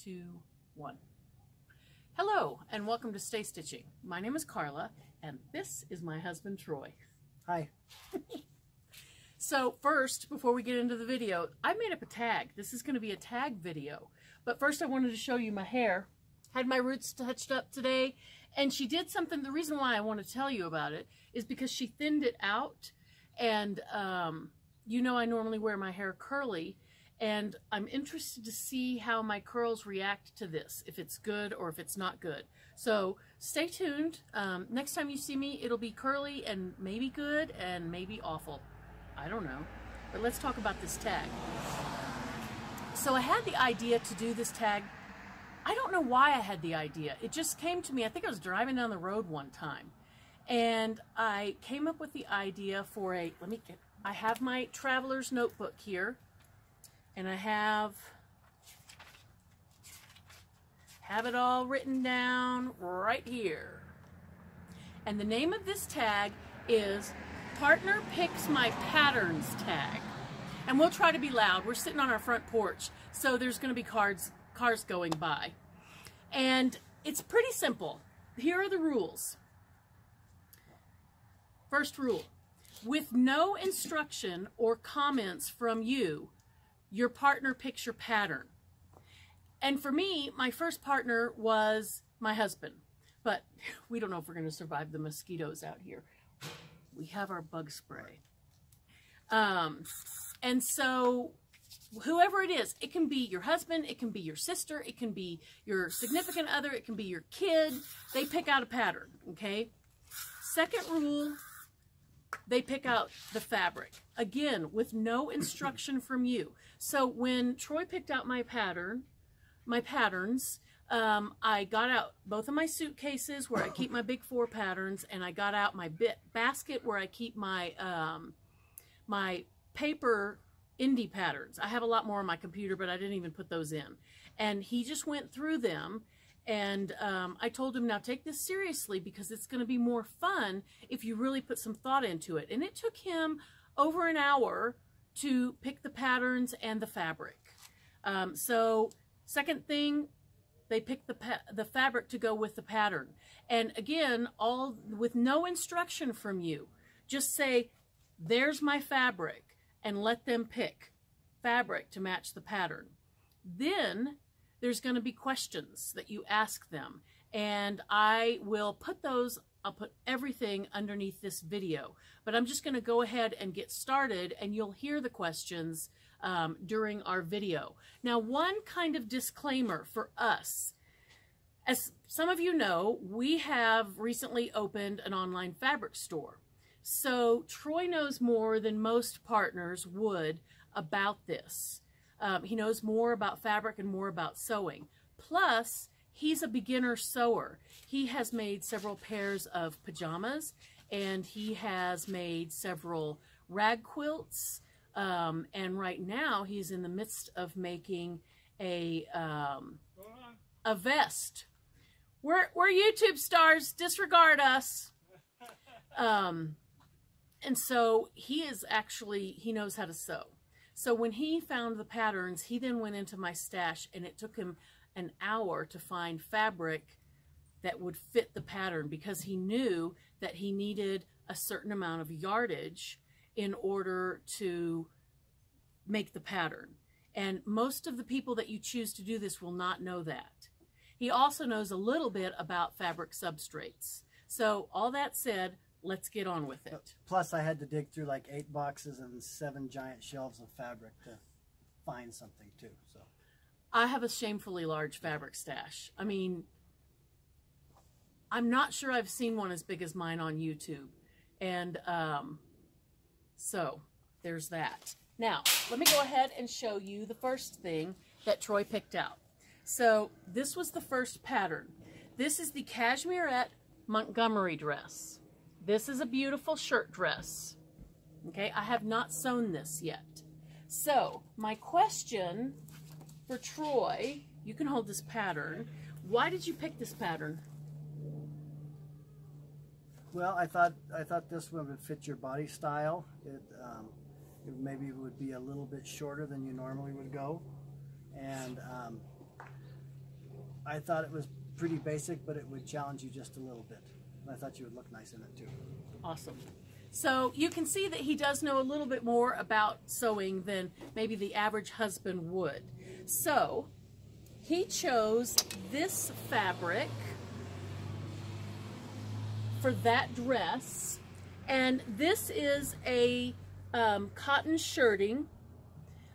2, 1. Hello, and welcome to Stay Stitching. My name is Carla, and this is my husband, Troy. Hi. So first, before we get into the video, I made up a tag. This is going to be a tag video. But first I wanted to show you my hair. Had my roots touched up today, and she did something. The reason why I want to tell you about it is because she thinned it out, and you know I normally wear my hair curly, and I'm interested to see how my curls react to this, if it's good or if it's not good. So stay tuned. Next time you see me, it'll be curly and maybe good and maybe awful. I don't know. But let's talk about this tag. So I had the idea to do this tag. I don't know why I had the idea. It just came to me. I think I was driving down the road one time, and I came up with the idea for a, I have my traveler's notebook here, and I have it all written down right here. And the name of this tag is Partner Picks My Patterns Tag. And we'll try to be loud. We're sitting on our front porch, so there's going to be cars going by. And it's pretty simple. Here are the rules. First rule: with no instruction or comments from you, your partner picks your pattern. And for me, my first partner was my husband. But we don't know if we're going to survive the mosquitoes out here. We have our bug spray. And so whoever it is, it can be your husband, it can be your sister, it can be your significant other, it can be your kid. They pick out a pattern, okay? Second rule: they pick out the fabric. Again, with no instruction from you. So when Troy picked out my patterns, I got out both of my suitcases where I keep my big 4 patterns, and I got out my basket where I keep my my paper indie patterns. I have a lot more on my computer, but I didn't even put those in. And he just went through them, and I told him, now take this seriously, because it's going to be more fun if you really put some thought into it. And it took him over an hour to pick the patterns and the fabric. So second thing, they pick the fabric to go with the pattern. And again, all with no instruction from you. Just say, there's my fabric, and let them pick fabric to match the pattern. Then there's going to be questions that you ask them, and I will put those, I'll put everything underneath this video. But I'm just going to go ahead and get started, and you'll hear the questions during our video. Now, one kind of disclaimer for us. As some of you know, we have recently opened an online fabric store. So Troy knows more than most partners would about this. He knows more about fabric and more about sewing. Plus, he's a beginner sewer. He has made several pairs of pajamas, and he has made several rag quilts. And right now, he's in the midst of making a vest. We're YouTube stars. Disregard us. And so he knows how to sew. So when he found the patterns, he then went into my stash, and it took him an hour to find fabric that would fit the pattern, because he knew that he needed a certain amount of yardage in order to make the pattern. And most of the people that you choose to do this will not know that. He also knows a little bit about fabric substrates. So all that said, let's get on with it. Plus, I had to dig through like 8 boxes and 7 giant shelves of fabric to find something too. So I have a shamefully large fabric stash. I mean, I'm not sure I've seen one as big as mine on YouTube. And so there's that. Now, let me go ahead and show you the first thing that Troy picked out. So this was the first pattern. This is the Cashmere Montgomery dress. This is a beautiful shirt dress. Okay, I have not sewn this yet. So my question for Troy, you can hold this pattern. Why did you pick this pattern? Well, I thought this one would fit your body style. It maybe would be a little bit shorter than you normally would go, and I thought it was pretty basic, but it would challenge you just a little bit. And I thought you would look nice in it too. Awesome. So you can see that he does know a little bit more about sewing than maybe the average husband would. So he chose this fabric for that dress, and this is a cotton shirting.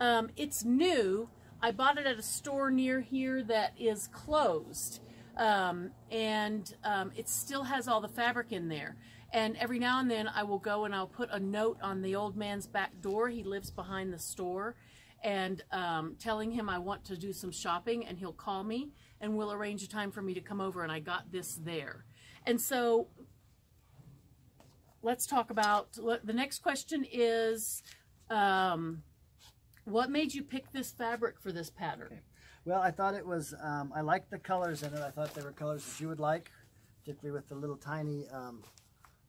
It's new. I bought it at a store near here that is closed, and it still has all the fabric in there. And every now and then I will go and I'll put a note on the old man's back door. He lives behind the store, and telling him I want to do some shopping, and he'll call me and we'll arrange a time for me to come over, and I got this there. And so let's talk about, the next question is, what made you pick this fabric for this pattern? Okay. Well, I thought it was, I liked the colors in it. I thought they were colors that you would like, particularly with the little tiny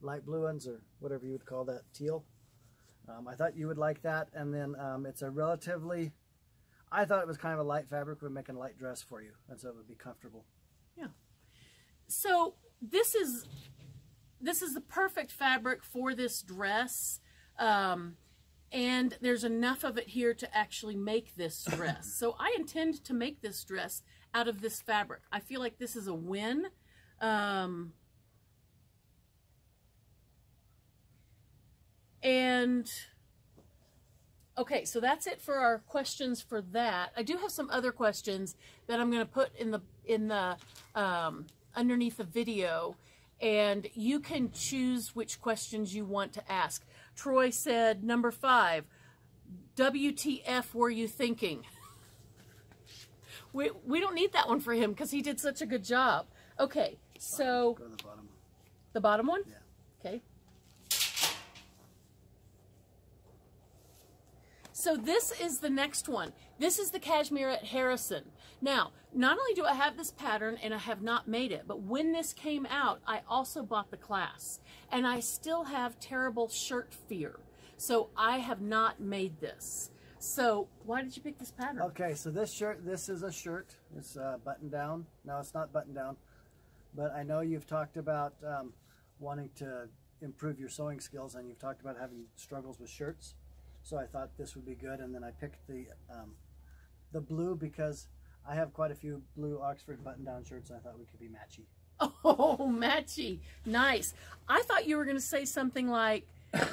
light blue ones, or whatever you would call that, teal. I thought you would like that, and then it's a relatively, I thought it was kind of a light fabric, would make a light dress for you, and so it would be comfortable. Yeah. So this is the perfect fabric for this dress, and there's enough of it here to actually make this dress. So I intend to make this dress out of this fabric. I feel like this is a win. And okay, so that's it for our questions for that. I do have some other questions that I'm going to put in the underneath the video, and you can choose which questions you want to ask. Troy said, number 5, WTF were you thinking? We don't need that one for him because he did such a good job. Okay, so Go to the bottom. The bottom one? Yeah. Okay. So this is the next one. This is the Cashmere at Harrison. Now, not only do I have this pattern and I have not made it, but when this came out, I also bought the class. And I still have terrible shirt fear. So I have not made this. So why did you pick this pattern? Okay, so this is a shirt. It's button down. No, it's not button down. But I know you've talked about wanting to improve your sewing skills, and you've talked about having struggles with shirts. So I thought this would be good, and then I picked the blue because I have quite a few blue Oxford button-down shirts, and I thought we could be matchy. Oh, matchy. Nice. I thought you were going to say something like,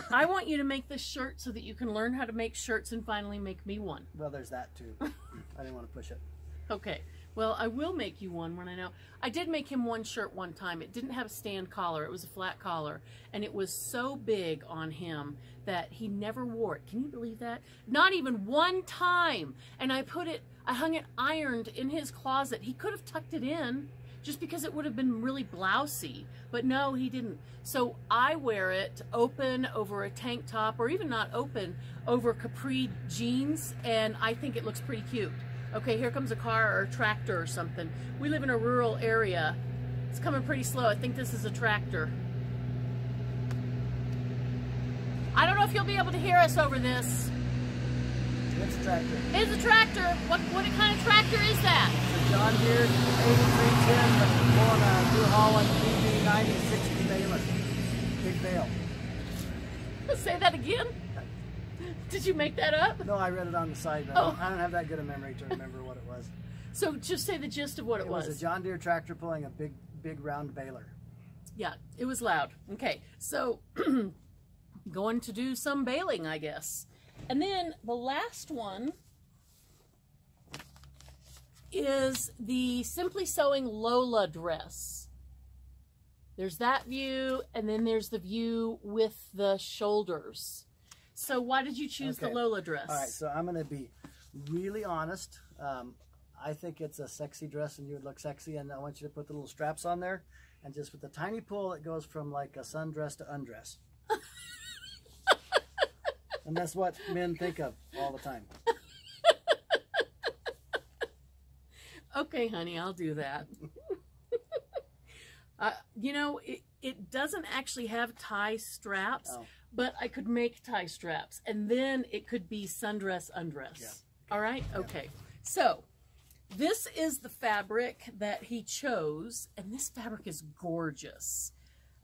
I want you to make this shirt so that you can learn how to make shirts and finally make me one. Well, there's that too. I didn't want to push it. Okay. Well, I will make you one when I know. I did make him one shirt one time. It didn't have a stand collar. It was a flat collar. And it was so big on him that he never wore it. Can you believe that? Not even one time. And I hung it ironed in his closet. He could have tucked it in just because it would have been really blousy. But no, he didn't. So I wear it open over a tank top, or even not open, over capri jeans. And I think it looks pretty cute. Okay, here comes a car or a tractor or something. We live in a rural area. It's coming pretty slow. I think this is a tractor. I don't know if you'll be able to hear us over this. It's a tractor. It's a tractor. What kind of tractor is that? It's a John Deere 8310, but pulling a New Holland BB9060 baler. Big bale. Say that again? Did you make that up? No, I read it on the side. But I don't have that good a memory to remember what it was. So just say the gist of what it was. It was a John Deere tractor pulling a big round baler. Yeah, it was loud. Okay, so going to do some baling, I guess. And then the last one is the Simply Sewing Lola dress. There's that view, and then there's the view with the shoulders. So why did you choose the Lola dress? All right, so I'm going to be really honest. I think it's a sexy dress, and you would look sexy, and I want you to put the little straps on there, and just with the tiny pull, it goes from like a sundress to undress. And that's what men think of all the time. Okay, honey, I'll do that. You know, it doesn't actually have tie straps. Oh. But I could make tie straps, and then it could be sundress, undress. Yeah. Okay. All right? Yeah. Okay. So this is the fabric that he chose, and this fabric is gorgeous.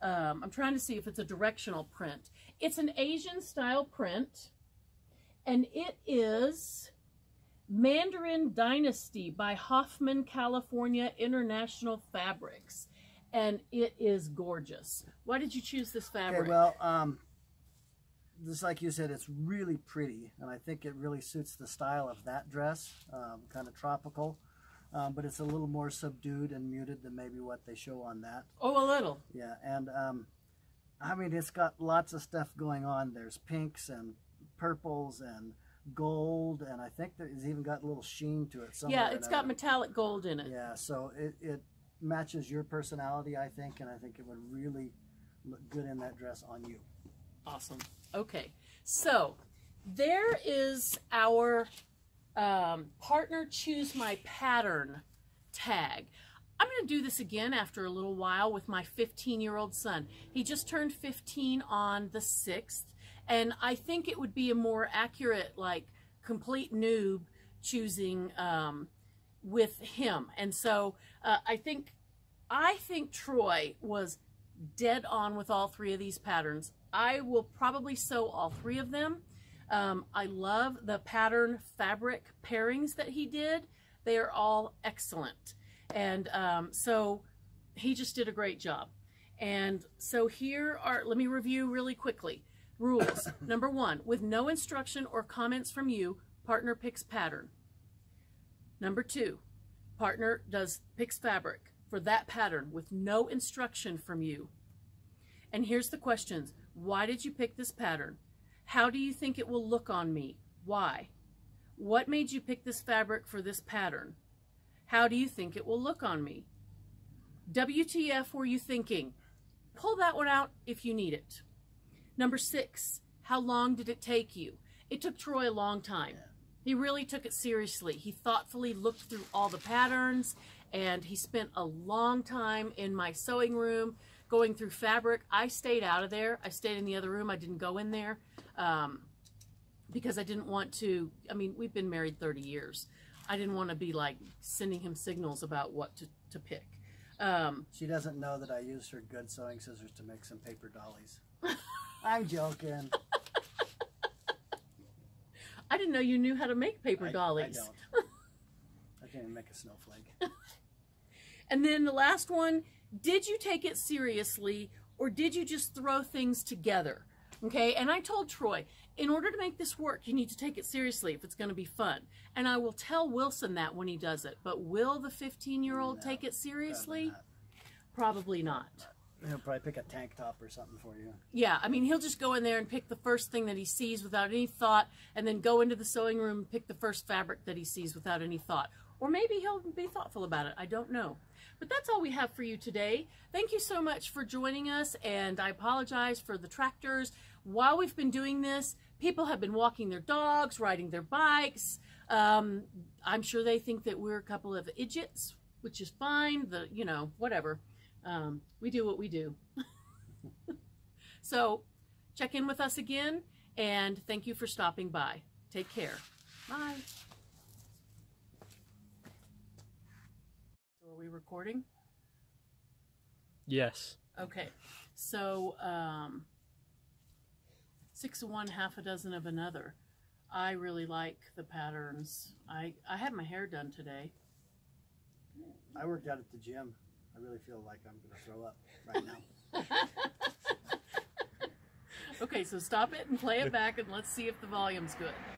I'm trying to see if it's a directional print. It's an Asian style print, and it is Mandarin Dynasty by Hoffman, California International Fabrics, and it is gorgeous. Why did you choose this fabric? Okay, well, just like you said, it's really pretty, and I think it really suits the style of that dress, kind of tropical, but it's a little more subdued and muted than maybe what they show on that. Oh, a little. Yeah, and I mean, it's got lots of stuff going on. There's pinks and purples and gold, and I think it's even got a little sheen to it somewhere. Yeah, it's got metallic gold in it. Yeah, so it matches your personality, I think, and I think it would really look good in that dress on you. Awesome. Okay, so there is our partner choose my pattern tag. I'm going to do this again after a little while with my 15-year-old son. He just turned 15 on the 6th, and I think it would be a more accurate, like, complete noob choosing with him. And so I think Troy was dead on with all 3 of these patterns. I will probably sew all 3 of them. I love the pattern fabric pairings that he did. They are all excellent. And so he just did a great job. And so here are, let me review really quickly. Rules. Number 1, with no instruction or comments from you, partner picks pattern. Number 2, partner picks fabric for that pattern with no instruction from you. And here's the questions. Why did you pick this pattern? How do you think it will look on me? Why? What made you pick this fabric for this pattern? How do you think it will look on me? WTF were you thinking? Pull that one out if you need it. Number 6, how long did it take you? It took Troy a long time. He really took it seriously. He thoughtfully looked through all the patterns, and he spent a long time in my sewing room going through fabric. I stayed out of there. I stayed in the other room. I didn't go in there because I didn't want to. I mean, we've been married 30 years. I didn't want to be like sending him signals about what to pick. She doesn't know that I used her good sewing scissors to make some paper dollies. I'm joking. I didn't know you knew how to make paper dollies. I don't. I can't even make a snowflake. And then the last one, did you take it seriously or did you just throw things together? Okay, and I told Troy, in order to make this work, you need to take it seriously if it's going to be fun. And I will tell Wilson that when he does it. But will the 15-year-old take it seriously? Probably not. He'll probably pick a tank top or something for you. Yeah, I mean, he'll just go in there and pick the first thing that he sees without any thought, and then go into the sewing room and pick the first fabric that he sees without any thought. Or maybe he'll be thoughtful about it. I don't know. But that's all we have for you today. Thank you so much for joining us, and I apologize for the tractors. While we've been doing this, people have been walking their dogs, riding their bikes. I'm sure they think that we're a couple of idiots, which is fine. You know, whatever. We do what we do. So check in with us again, and thank you for stopping by. Take care. Bye. So are we recording? Yes. Okay. So 6 of one, half a dozen of another. I really like the patterns. I had my hair done today. I worked out at the gym. I really feel like I'm going to throw up right now. Okay, so stop it and play it back, and let's see if the volume's good.